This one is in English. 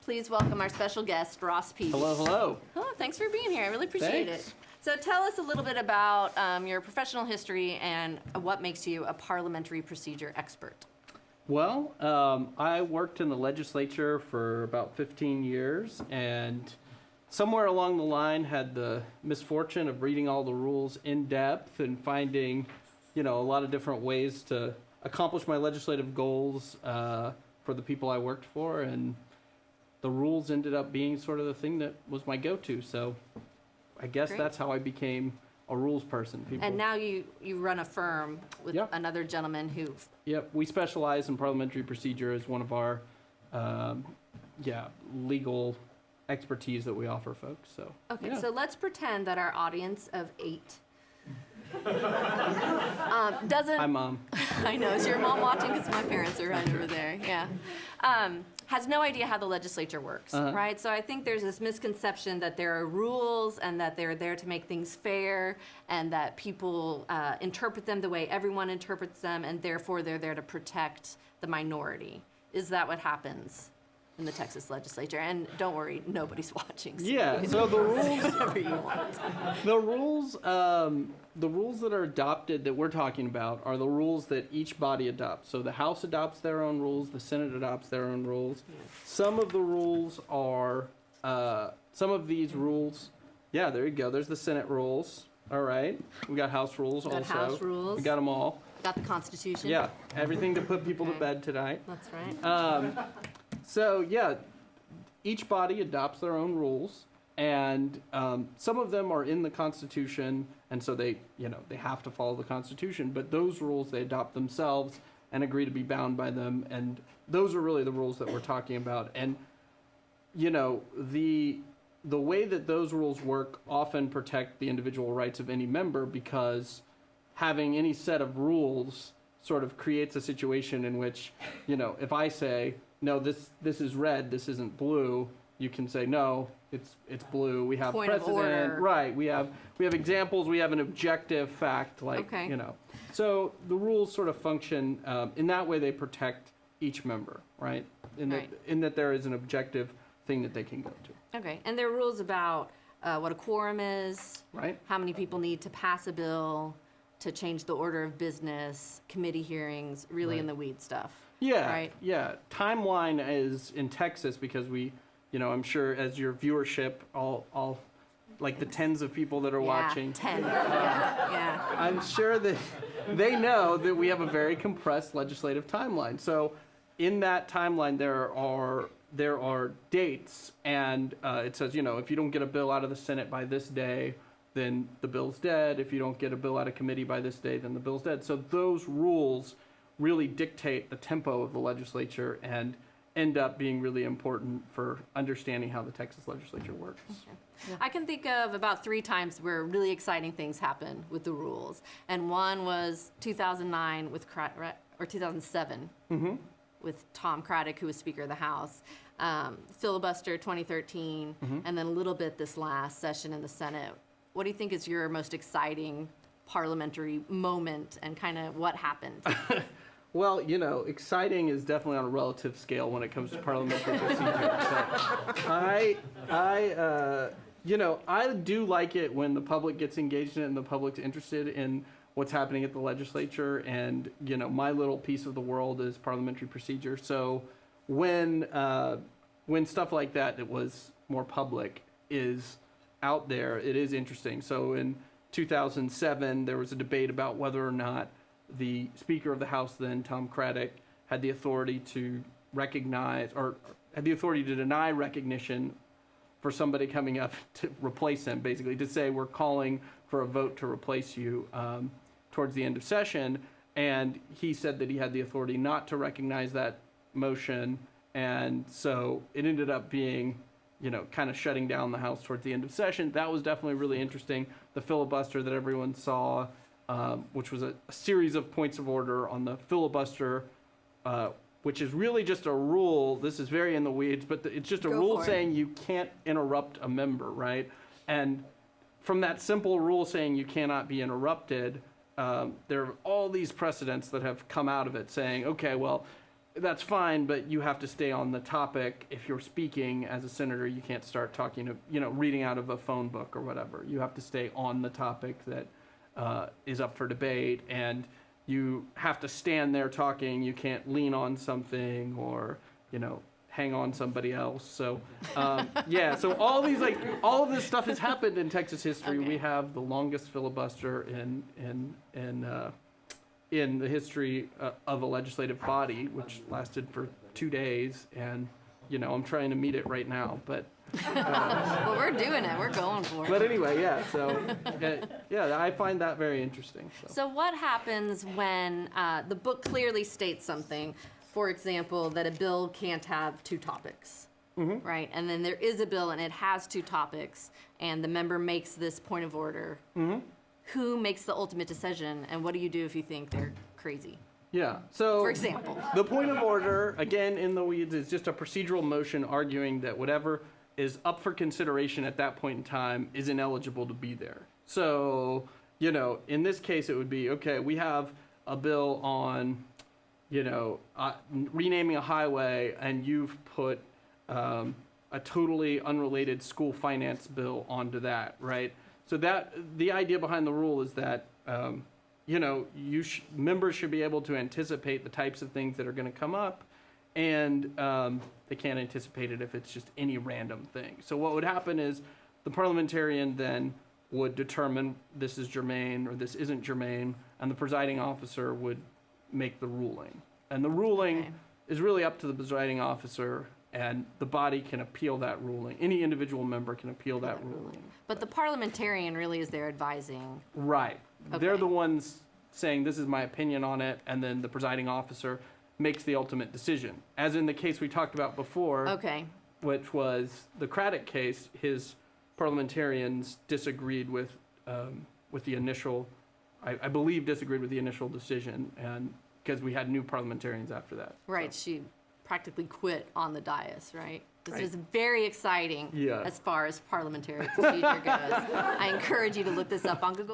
please welcome our special guest, Ross Peavey. Hello, hello. Oh, thanks for being here. I really appreciate Thanks. it. So tell us a little bit about your professional history and what makes you a parliamentary procedure expert. Well, I worked in the legislature for about 15 years, and somewhere along the line had the misfortune of reading all the rules in depth and finding, a lot of different ways to accomplish my legislative goals for the people I worked for, and the rules ended up being sort of the thing that was my go-to. So I guess Great. that's how I became a rules person. And now you run a firm with Yep. another gentleman who... Yep, we specialize in parliamentary procedure as one of our, legal expertise that we offer folks. So Okay, yeah. so let's pretend that our audience of 8 doesn't... Hi, Mom. I know, is your mom watching? Because my parents are right over there, yeah. Has no idea how the legislature works, right? So I think there's this misconception that there are rules and that they're there to make things fair and that people interpret them the way everyone interprets them, and therefore they're there to protect the minority. Is that what happens in the Texas legislature? And don't worry, nobody's watching. So Yeah, so the rules, whatever you want. the rules that are adopted that we're talking about are the rules that each body adopts. So the House adopts their own rules, the Senate adopts their own rules. Some of the rules are, some of these rules, yeah, there you go. There's the Senate rules. All right. We got House rules also. House rules. We got them all. Got the Constitution. Yeah, everything to put people to bed tonight. That's right. So yeah, each body adopts their own rules, and some of them are in the Constitution, and so they have to follow the Constitution. But those rules they adopt themselves and agree to be bound by them, and those are really the rules that we're talking about. And the way that those rules work often protect the individual rights of any member, because having any set of rules sort of creates a situation in which, if I say, no, this is red, this isn't blue, you can say, no, it's blue. We have Point of precedent. order. Right. We have examples, we have an objective fact, Okay. So the rules sort of function in that way. They protect each member, right? In that there is an objective thing that they can go to. Okay, and there are rules about what a quorum is, Right. how many people need to pass a bill, to change the order of business, committee hearings, really in the weed stuff. Yeah, Right. yeah. Timeline is in Texas because we, I'm sure as your viewership, all like the tens of people that are watching, 10. Yeah. I'm sure that they know that we have a very compressed legislative timeline. So in that timeline, there are dates, and it says, if you don't get a bill out of the Senate by this day, then the bill's dead. If you don't get a bill out of committee by this day, then the bill's dead. So those rules really dictate the tempo of the legislature and end up being really important for understanding how the Texas legislature works. Okay. I can think of about 3 times where really exciting things happen with the rules. And one was 2009 with, or 2007 with Tom Craddock, who was Speaker of the House. Filibuster 2013, and then a little bit this last session in the Senate. What do you think is your most exciting parliamentary moment, and kind of what happened? Well, exciting is definitely on a relative scale when it comes to parliamentary procedure. I do like it when the public gets engaged in it and the public's interested in what's happening at the legislature. And, my little piece of the world is parliamentary procedure. So when stuff like that was more public is out there, it is interesting. So in 2007, there was a debate about whether or not the Speaker of the House then, Tom Craddock, had the authority to recognize or had the authority to deny recognition for somebody coming up to replace him, basically to say we're calling for a vote to replace you towards the end of session. And he said that he had the authority not to recognize that motion. And so it ended up being, kind of shutting down the House towards the end of session. That was definitely really interesting. The filibuster that everyone saw, which was a series of points of order on the filibuster, which is really just a rule. This is very in the weeds, but it's just a rule saying you can't interrupt a member, right? And from that simple rule saying you cannot be interrupted, there are all these precedents that have come out of it saying, okay, well, that's fine, but you have to stay on the topic. If you're speaking as a senator, you can't start talking, reading out of a phone book or whatever. You have to stay on the topic that is up for debate, and you have to stand there talking. You can't lean on something or, hang on somebody else. So, so all of this stuff has happened in Texas history. Okay. We have the longest filibuster in the history of a legislative body, which lasted for 2 days, and I'm trying to meet it right now, but Well, we're doing it. We're going for it. but anyway, so I find that very interesting. So what happens when the book clearly states something, for example, that a bill can't have 2 topics, right? And then there is a bill and it has 2 topics, and the member makes this point of order. Who makes the ultimate decision, and what do you do if you think they're crazy? Yeah, so For example. the point of order, again, in the weeds, is just a procedural motion arguing that whatever is up for consideration at that point in time is ineligible to be there. So, in this case, it would be, okay, we have a bill on, renaming a highway, and you've put a totally unrelated school finance bill onto that, right? So the idea behind the rule is that, members should be able to anticipate the types of things that are going to come up, and they can't anticipate it if it's just any random thing. So what would happen is the parliamentarian then would determine this is germane or this isn't germane, and the presiding officer would make the ruling. And the ruling is really up to the presiding officer, and the body can appeal that ruling. Any individual member can appeal that ruling. But the parliamentarian really is there advising. Right. Okay. They're the ones saying, this is my opinion on it, and then the presiding officer makes the ultimate decision. As in the case we talked about before, Okay. which was the Craddock case, his parliamentarians disagreed with the initial, I believe disagreed with the initial decision, and because we had new parliamentarians after that. Right, she practically quit on the dais, right? This Right. is very exciting Yeah. as far as parliamentary procedure goes. I encourage you to look this up on Google.